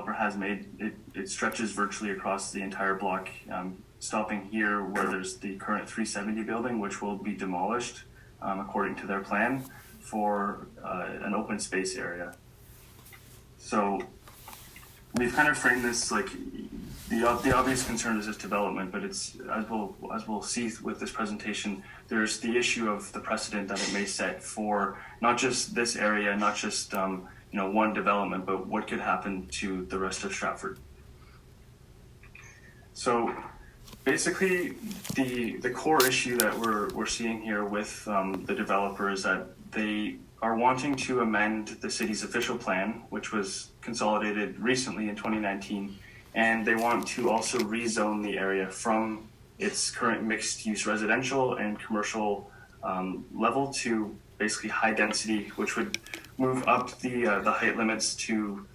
developer has made, it stretches virtually across the entire block, stopping here where there's the current 370 building, which will be demolished according to their plan for an open space area. So we've kind of framed this like the obvious concern is this development, but it's as we'll see with this presentation, there's the issue of the precedent that it may set for not just this area, not just one development, but what could happen to the rest of Stratford. So basically, the core issue that we're seeing here with the developer is that they are wanting to amend the city's official plan, which was consolidated recently in 2019, and they want to also rezone the area from its current mixed-use residential and commercial level to basically high density, which would move up the height limits to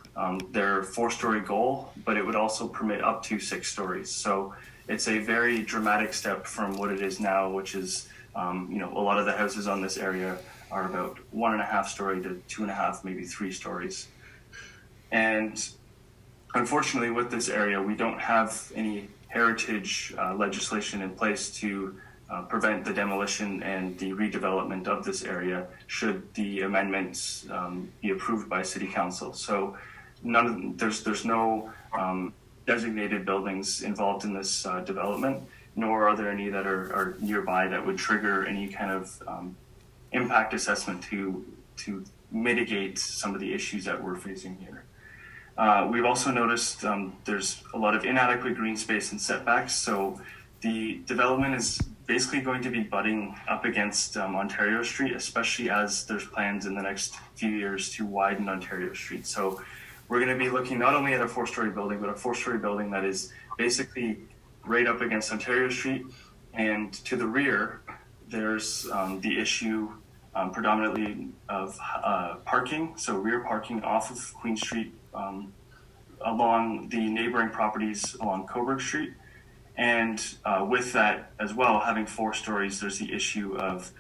their 4-story goal, but it would also permit up to 6 stories. So it's a very dramatic step from what it is now, which is, a lot of the houses on this area are about 1.5 story to 2.5, maybe 3 stories. And unfortunately, with this area, we don't have any heritage legislation in place to prevent the demolition and the redevelopment of this area should the amendments be approved by City Council. So there's no designated buildings involved in this development, nor are there any that are nearby that would trigger any kind of impact assessment to mitigate some of the issues that we're facing here. We've also noticed there's a lot of inadequate green space and setbacks, so the development is basically going to be butting up against Ontario Street, especially as there's plans in the next few years to widen Ontario Street. So we're going to be looking not only at a 4-story building, but a 4-story building that is basically right up against Ontario Street. And to the rear, there's the issue predominantly of parking, so rear parking off of Queen Street along the neighboring properties along Coburg Street. And with that as well, having 4 stories, there's the issue of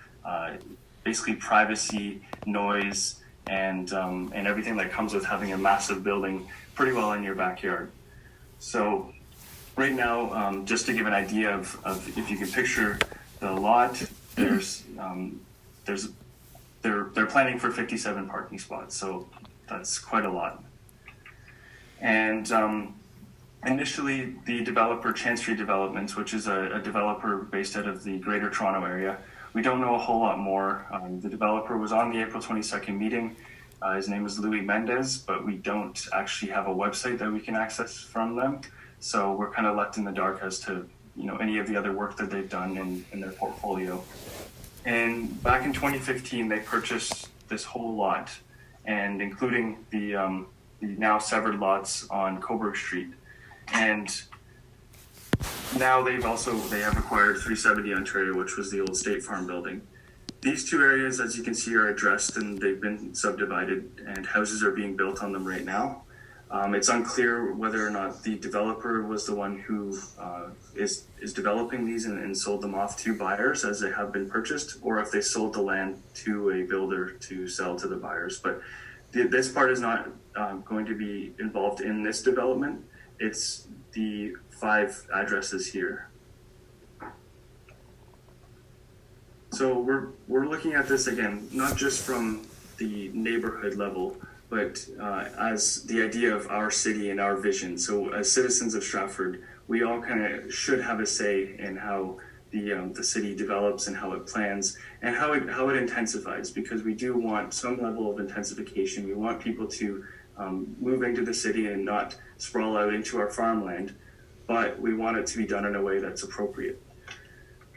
basically privacy, noise, and everything that comes with having a massive building pretty well in your backyard. So right now, just to give an idea of if you can picture the lot, they're planning for 57 parking spots, so that's quite a lot. And initially, the developer Chancery Developments, which is a developer based out of the Greater Toronto area, we don't know a whole lot more. The developer was on the April 22nd meeting. His name is Louis Mendez, but we don't actually have a website that we can access from them. So we're kind of left in the dark as to any of the other work that they've done in their portfolio. And back in 2015, they purchased this whole lot, and including the now severed lots on Coburg Street. And now they have acquired 370 Ontario, which was the old State Farm building. These two areas, as you can see, are addressed and they've been subdivided, and houses are being built on them right now. It's unclear whether or not the developer was the one who is developing these and sold them off to buyers as they have been purchased, or if they sold the land to a builder to sell to the buyers. But this part is not going to be involved in this development. It's the 5 addresses here. So we're looking at this again, not just from the neighborhood level, but as the idea of our city and our vision. So as citizens of Stratford, we all kind of should have a say in how the city develops and how it plans and how it intensifies, because we do want some level of intensification. We want people to move into the city and not sprawl out into our farmland, but we want it to be done in a way that's appropriate.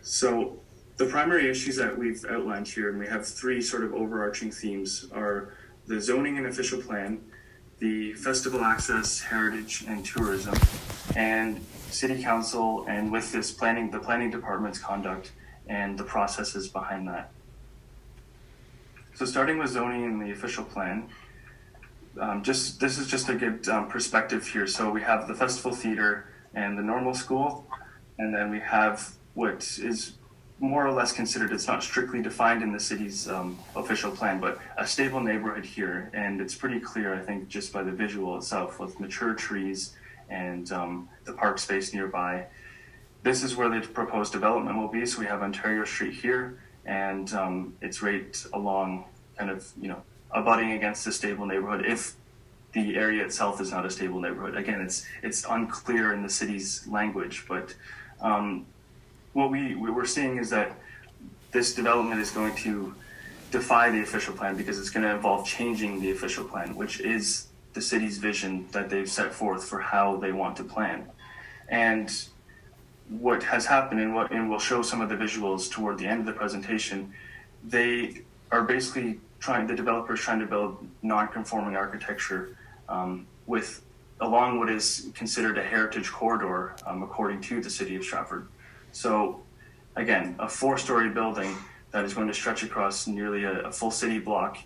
So the primary issues that we've outlined here, and we have 3 sort of overarching themes, are the zoning and official plan, the festival access, heritage, and tourism, and City Council, and with this the planning department's conduct and the processes behind that. So starting with zoning and the official plan, this is just a good perspective here. So we have the Festival Theatre and the Normal School, and then we have what is more or less considered, it's not strictly defined in the city's official plan, but a stable neighborhood here. And it's pretty clear, I think, just by the visual itself, with mature trees and the park space nearby. This is where the proposed development will be. So we have Ontario Street here, and it's right along, kind of, abutting against a stable neighborhood. If the area itself is not a stable neighborhood, again, it's unclear in the city's language, but what we're seeing is that this development is going to defy the official plan, because it's going to involve changing the official plan, which is the city's vision that they've set forth for how they want to plan. And what has happened, and we'll show some of the visuals toward the end of the presentation, they are basically the developers trying to build non-conforming architecture along what is considered a heritage corridor, according to the city of Stratford. So again, a 4-story building that is going to stretch across nearly a full city block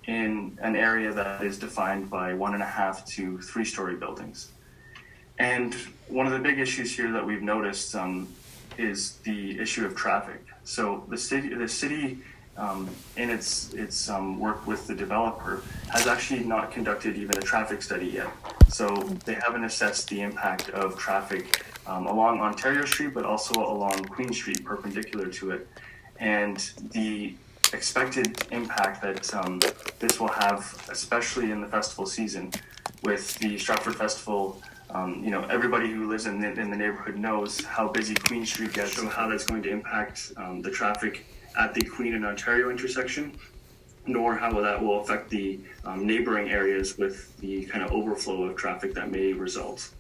in an area that is defined by 1.5 to 3-story buildings. And one of the big issues here that we've noticed is the issue of traffic. So the city in its work with the developer has actually not conducted even a traffic study yet. So they haven't assessed the impact of traffic along Ontario Street, but also along Queen Street, perpendicular to it, and the expected impact that this will have, especially in the festival season, with the Stratford Festival. Everybody who lives in the neighborhood knows how busy Queen Street gets, so how that's going to impact the traffic at the Queen and Ontario intersection, nor how that will affect the neighboring areas with the kind of overflow of traffic that may result.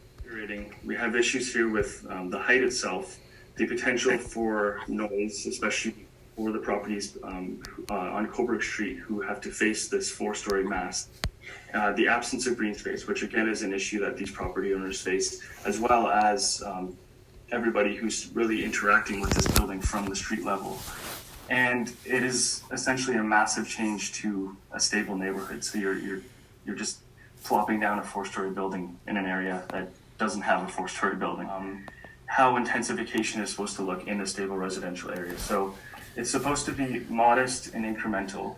We have issues here with the height itself, the potential for noise, especially for the properties on Coburg Street who have to face this 4-story mast. The absence of green space, which again is an issue that these property owners face, as well as everybody who's really interacting with this building from the street level. And it is essentially a massive change to a stable neighborhood. So you're just plopping down a 4-story building in an area that doesn't have a 4-story building. How intensification is supposed to look in a stable residential area. So it's supposed to be modest and incremental,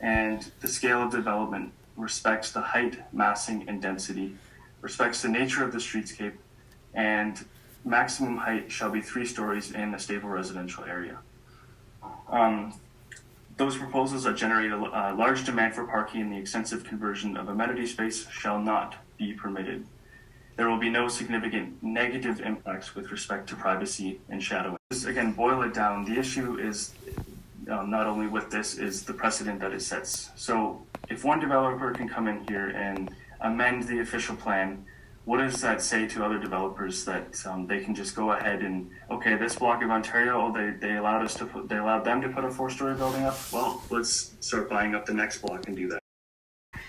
and the scale of development respects the height, massing, and density, respects the nature of the streetscape, and maximum height shall be 3 stories in a stable residential area. Those proposals that generate a large demand for parking and the extensive conversion of amenity space shall not be permitted. There will be no significant negative impacts with respect to privacy and shadowing. Just again, boil it down. The issue is not only with this, is the precedent that it sets. So if one developer can come in here and amend the official plan, what does that say to other developers that they can just go ahead and, okay, this block of Ontario, they allowed them to put a 4-story building up? Well, let's start buying up the next block and do that.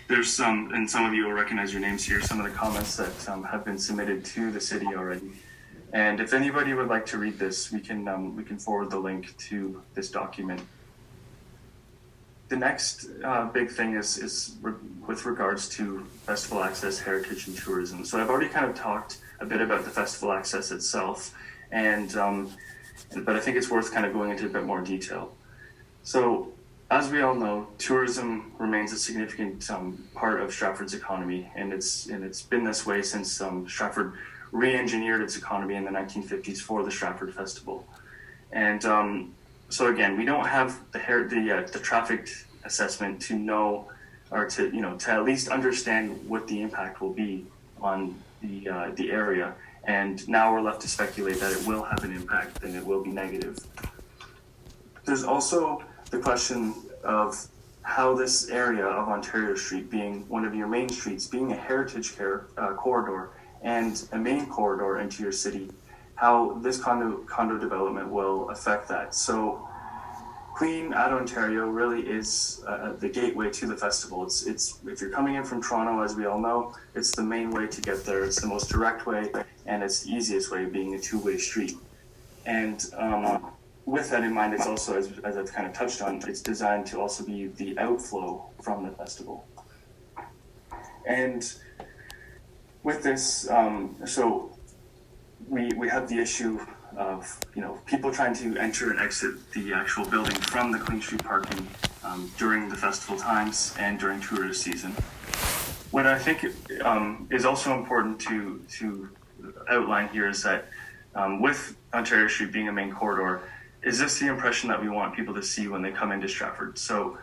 There's and some of you will recognize your names here, some of the comments that have been submitted to the city already. And if anybody would like to read this, we can forward the link to this document. The next big thing is with regards to festival access, heritage, and tourism. So I've already kind of talked a bit about the festival access itself, but I think it's worth kind of going into a bit more detail. So as we all know, tourism remains a significant part of Stratford's economy, and it's been this way since Stratford re-engineered its economy in the 1950s for the Stratford Festival. And so again, we don't have the traffic assessment to know, or to at least understand what the impact will be on the area. And now we're left to speculate that it will have an impact and it will be negative. There's also the question of how this area of Ontario Street, being one of your main streets, being a heritage corridor and a main corridor into your city, how this condo development will affect that. So Queen at Ontario really is the gateway to the festival. It's if you're coming in from Toronto, as we all know, it's the main way to get there. It's the most direct way, and it's the easiest way, being a 2-way street. And with that in mind, it's also, as I've kind of touched on, it's designed to also be the outflow from the festival. And with this, so we have the issue of people trying to enter and exit the actual building from the Queen Street parking during the festival times and during tourist season. What I think is also important to outline here is that with Ontario Street being a main corridor, is this the impression that we want people to see when they come into Stratford? So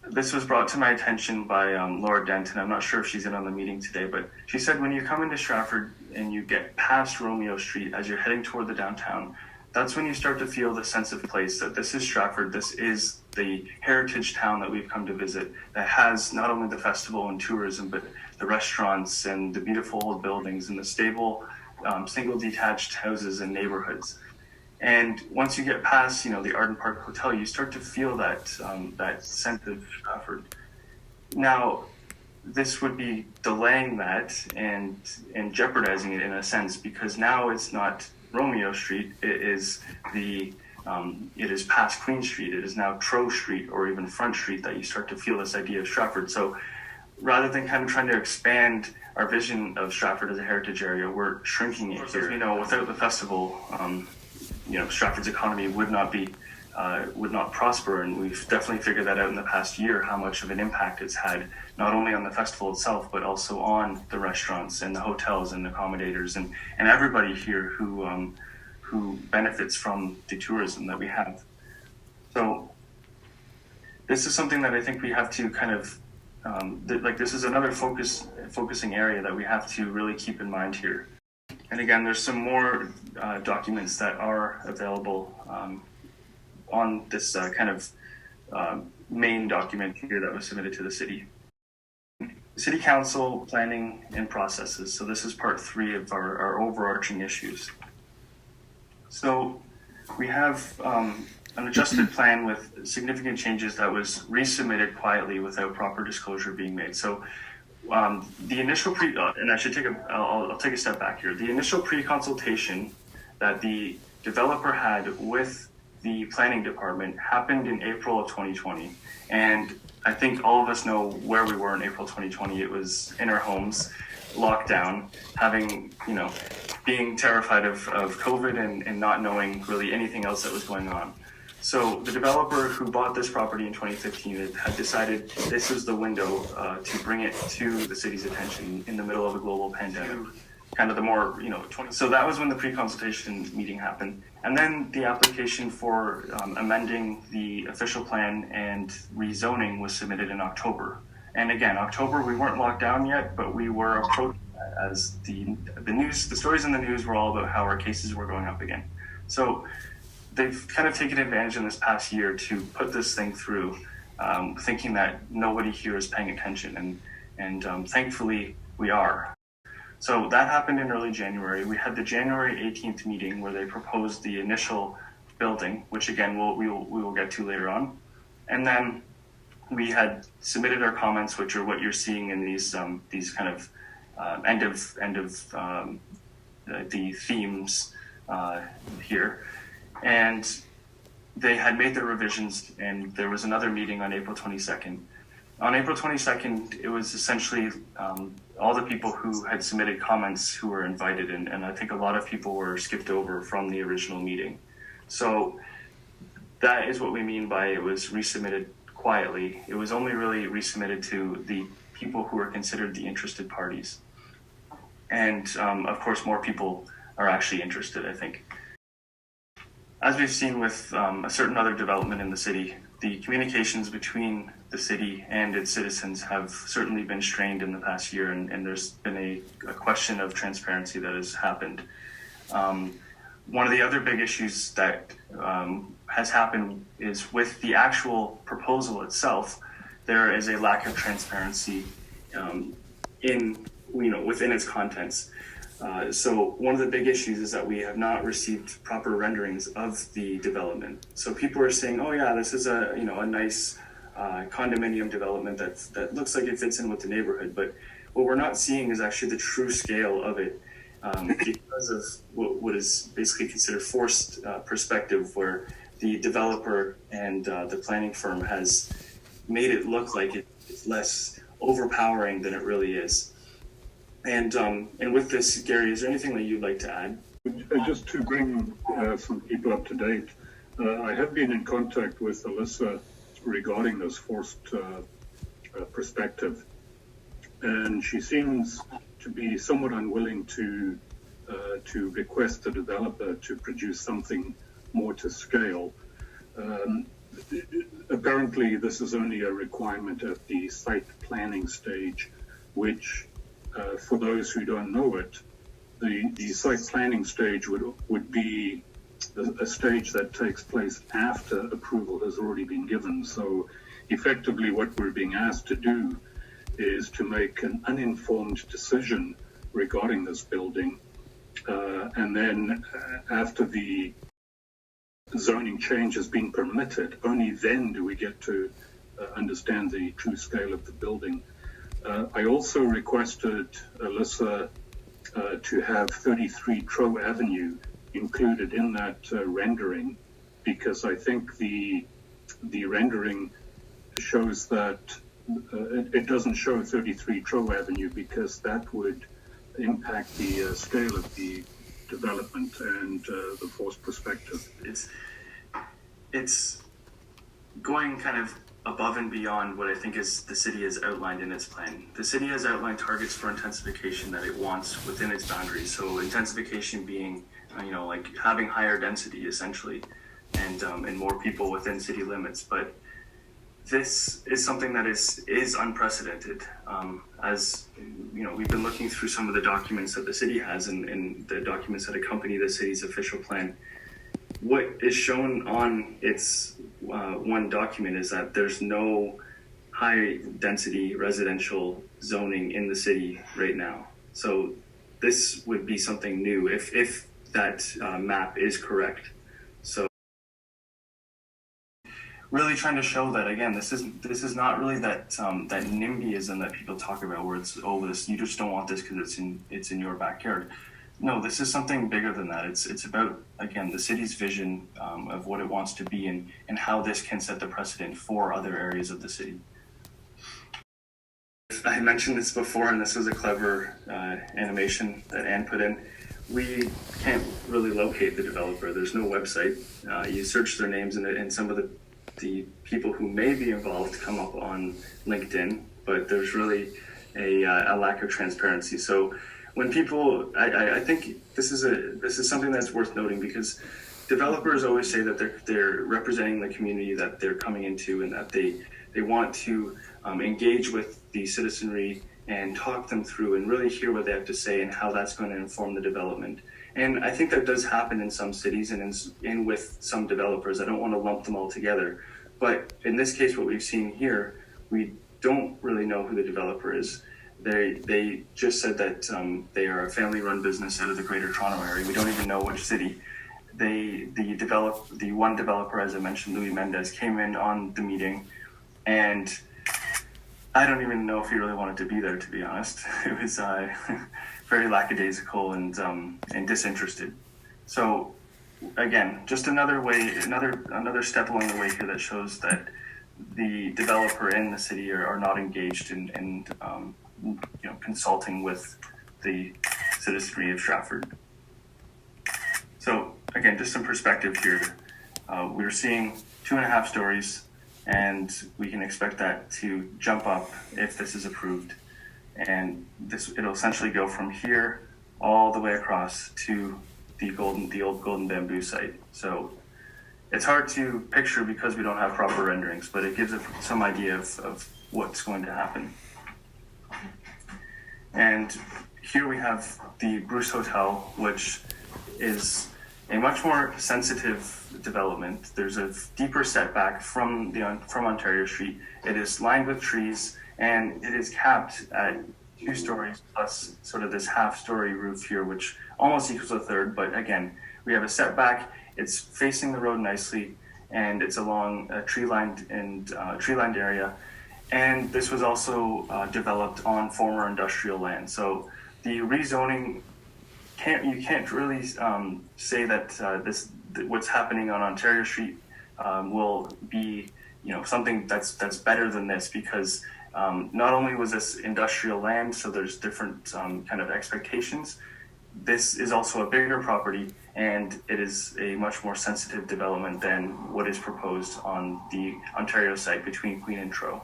this was brought to my attention by Laura Denton. I'm not sure if she's in on the meeting today, but she said when you come into Stratford and you get past Romeo Street as you're heading toward the downtown, that's when you start to feel the sense of place, that this is Stratford, this is the heritage town that we've come to visit, that has not only the festival and tourism, but the restaurants and the beautiful old buildings and the stable single detached houses and neighborhoods. And once you get past, the Arden Park Hotel, you start to feel that sense of Stratford. Now, this would be delaying that and jeopardizing it in a sense, because now it's not Romeo Street, it is past Queen Street, it is now Trow Street or even Front Street that you start to feel this idea of Stratford. So rather than kind of trying to expand our vision of Stratford as a heritage area, we're shrinking it here. Without the festival, Stratford's economy would not prosper, and we've definitely figured that out in the past year, how much of an impact it's had, not only on the festival itself, but also on the restaurants and the hotels and accommodators and everybody here who benefits from the tourism that we have. So this is something that I think we have to kind of, this is another focusing area that we have to really keep in mind here. And again, there's some more documents that are available on this main document here that was submitted to the city. City Council planning and processes. So this is part 3 of our overarching issues. So we have an adjusted plan with significant changes that was resubmitted quietly without proper disclosure being made. So the initial and I should I'll take a step back here. The initial pre-consultation that the developer had with the planning department happened in April of 2020. And I think all of us know where we were in April 2020. It was in our homes, locked down, being terrified of COVID and not knowing really anything else that was going on. So the developer who bought this property in 2015 had decided this was the window to bring it to the city's attention in the middle of a global pandemic. Kind of the more, So that was when the pre-consultation meeting happened. And then the application for amending the official plan and rezoning was submitted in October. And again, October, we weren't locked down yet, but we were approaching that as the stories in the news were all about how our cases were going up again. So they've kind of taken advantage in this past year to put this thing through, thinking that nobody here is paying attention. And thankfully, we are. So that happened in early January. We had the January 18th meeting where they proposed the initial building, which again we will get to later on. And then we had submitted our comments, which are what you're seeing in these kind of end of the themes here. And they had made their revisions, and there was another meeting on April 22nd. On April 22nd, it was essentially all the people who had submitted comments who were invited, and I think a lot of people were skipped over from the original meeting. So that is what we mean by it was resubmitted quietly. It was only really resubmitted to the people who are considered the interested parties. And of course, more people are actually interested, I think. As we've seen with a certain other development in the city, the communications between the city and its citizens have certainly been strained in the past year, and there's been a question of transparency that has happened. One of the other big issues that has happened is with the actual proposal itself, there is a lack of transparency within its contents. So one of the big issues is that we have not received proper renderings of the development. So people are saying, "Oh yeah, this is a nice condominium development that looks like it fits in with the neighborhood." But what we're not seeing is actually the true scale of it, because of what is basically considered forced perspective, where the developer and the planning firm has made it look like it's less overpowering than it really is. And with this, Gary, is there anything that you'd like to add? just to bring some people up to date, I have been in contact with Alyssa regarding this forced perspective, and she seems to be somewhat unwilling to request the developer to produce something more to scale. Apparently, this is only a requirement at the site planning stage, which, for those who don't know it, the site planning stage would be a stage that takes place after approval has already been given. So effectively what we're being asked to do is to make an uninformed decision regarding this building. And then after the zoning change has been permitted, only then do we get to understand the true scale of the building. I also requested Alyssa to have 33 Trow Avenue included in that rendering, because I think the rendering shows that it doesn't show 33 Trow Avenue, because that would impact the scale of the development and the forced perspective. It's going kind of above and beyond what I think is the city has outlined in its plan. The city has outlined targets for intensification that it wants within its boundaries. So intensification being, like having higher density essentially, and more people within city limits. But this is something that is unprecedented. As we've been looking through some of the documents that the city has and the documents that accompany the city's official plan. What is shown on its one document is that there's no high density residential zoning in the city right now. So this would be something new if that map is correct. So really trying to show that, again, this is not really that that NIMBYism that people talk about, where it's, this, you just don't want this because it's in your backyard. No, this is something bigger than that. It's about, again, the city's vision of what it wants to be and how this can set the precedent for other areas of the city. I mentioned this before, and this was a clever animation that Anne put in. We can't really locate the developer. There's no website. You search their names, and some of the people who may be involved come up on LinkedIn, but there's really a lack of transparency. So when people, I think this is something that's worth noting, because developers always say that they're representing the community that they're coming into, and that they want to engage with the citizenry and talk them through and really hear what they have to say and how that's going to inform the development. And I think that does happen in some cities and with some developers. I don't want to lump them all together, but in this case, what we've seen here, we don't really know who the developer is. They just said that they are a family-run business out of the Greater Toronto area. We don't even know which city. The one developer, as I mentioned, Louis Mendez, came in on the meeting, and I don't even know if he really wanted to be there, to be honest. It was very lackadaisical and disinterested. So again, just another step along the way here that shows that the developer and the city are not engaged in consulting with the citizenry of Stratford. So again, just some perspective here. We're seeing 2.5 stories, and we can expect that to jump up if this is approved. And it'll essentially go from here all the way across to the old Golden Bamboo site. So it's hard to picture because we don't have proper renderings, but it gives some idea of what's going to happen. And here we have the Bruce Hotel, which is a much more sensitive development. There's a deeper setback from Ontario Street. It is lined with trees, and it is capped at 2 stories plus sort of this half-story roof here, which almost equals a third. But again, we have a setback. It's facing the road nicely, and it's along a tree-lined area. And this was also developed on former industrial land. So the rezoning you can't really say that what's happening on Ontario Street will be something that's better than this, because not only was this industrial land, so there's different kind of expectations. this is also a bigger property, and it is a much more sensitive development than what is proposed on the Ontario site between Queen and Tro.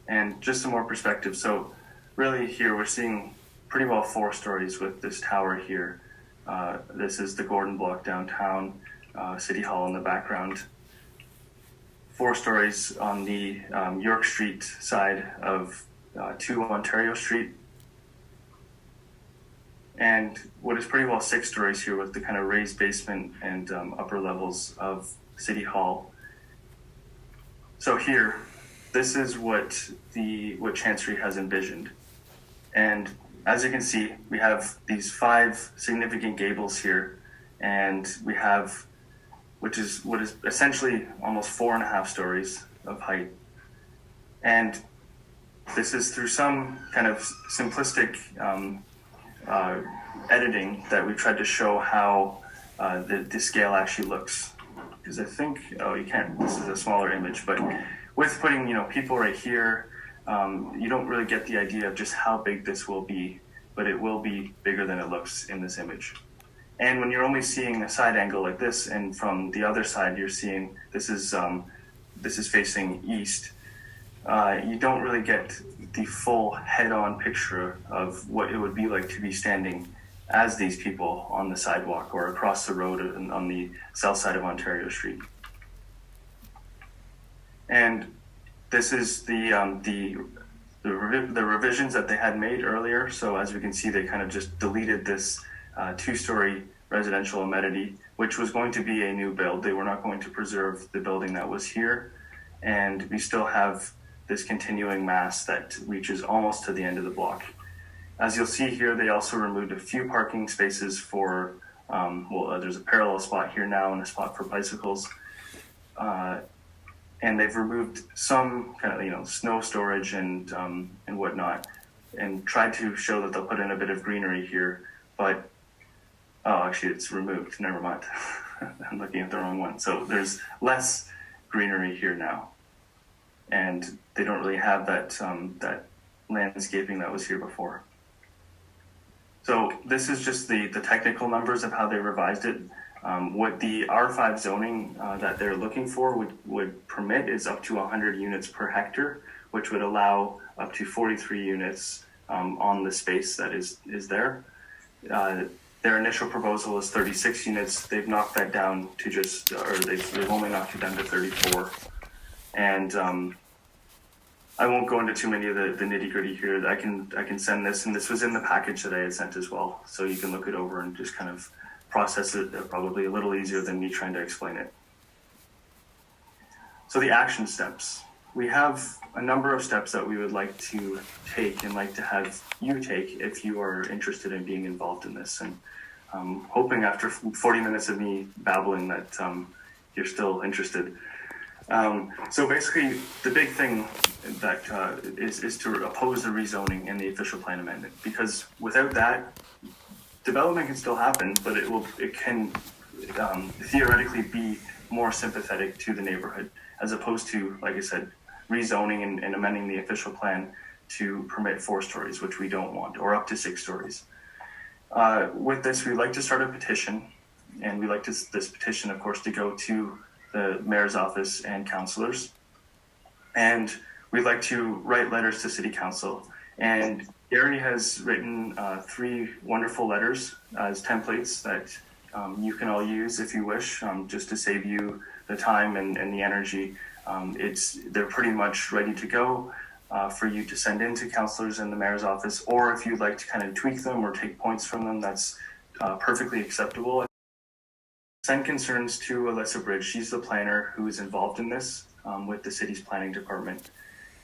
And just some more perspective. So really here we're seeing pretty well 4 stories with this tower here. This is the Gordon Block downtown, City Hall in the background. 4 stories on the York Street side of 2 Ontario Street. And what is pretty well 6 stories here with the kind of raised basement and upper levels of City Hall. So here, this is what Chancery has envisioned. And as you can see, we have these 5 significant gables here, and we have, what is essentially almost 4.5 stories of height. And this is through some kind of simplistic editing that we tried to show how the scale actually looks. Because I think, you can't, this is a smaller image, but with putting, people right here, you don't really get the idea of just how big this will be, but it will be bigger than it looks in this image. And when you're only seeing a side angle like this, and from the other side you're seeing this is facing east, you don't really get the full head-on picture of what it would be like to be standing as these people on the sidewalk or across the road on the south side of Ontario Street. And this is the revisions that they had made earlier. So as we can see, they kind of just deleted this 2-story residential amenity, which was going to be a new build. They were not going to preserve the building that was here. And we still have this continuing mass that reaches almost to the end of the block. As you'll see here, they also removed a few parking spaces for, there's a parallel spot here now and a spot for bicycles. And they've removed some kind of, snow storage and whatnot, and tried to show that they'll put in a bit of greenery here, but, actually it's removed, never mind. I'm looking at the wrong one. So there's less greenery here now. And they don't really have that landscaping that was here before. So this is just the technical numbers of how they revised it. What the R5 zoning that they're looking for would permit is up to 100 units per hectare, which would allow up to 43 units on the space that is there. Their initial proposal is 36 units. They've knocked that down to they've only knocked it down to 34. And I won't go into too many of the nitty gritty here. I can send this, and this was in the package that I had sent as well. So you can look it over and just kind of process it probably a little easier than me trying to explain it. So the action steps. We have a number of steps that we would like to take and like to have you take if you are interested in being involved in this. And I'm hoping after 40 minutes of me babbling that you're still interested. So basically, the big thing that is to oppose the rezoning and the official plan amendment, because without that, development can still happen, but it can theoretically be more sympathetic to the neighborhood, as opposed to, like I said, rezoning and amending the official plan to permit 4 stories, which we don't want, or up to 6 stories. With this, we'd like to start a petition, and we'd like this petition, of course, to go to the mayor's office and councillors. And we'd like to write letters to city council. And Gary has written 3 wonderful letters as templates that you can all use if you wish, just to save you the time and the energy. They're pretty much ready to go for you to send in to councillors in the mayor's office, or if you'd like to kind of tweak them or take points from them, that's perfectly acceptable. Send concerns to Alyssa Bridge. She's the planner who is involved in this with the city's planning department.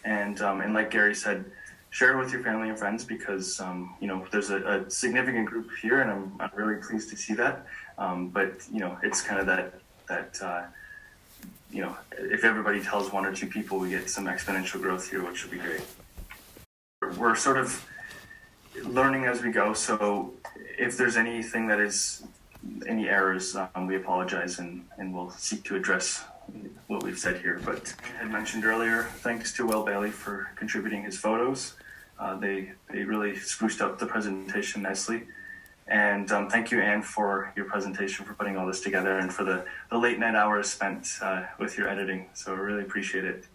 And like Gary said, share it with your family and friends, because there's a significant group here, and I'm really pleased to see that. But it's kind of that if everybody tells 1 or 2 people, we get some exponential growth here, which would be great. We're sort of learning as we go, so if there's anything that is any errors, we apologize, and we'll seek to address what we've said here. But I had mentioned earlier, thanks to Will Bailey for contributing his photos. They really spruced up the presentation nicely. And thank you, Anne, for your presentation, for putting all this together, and for the late night hours spent with your editing. So I really appreciate it.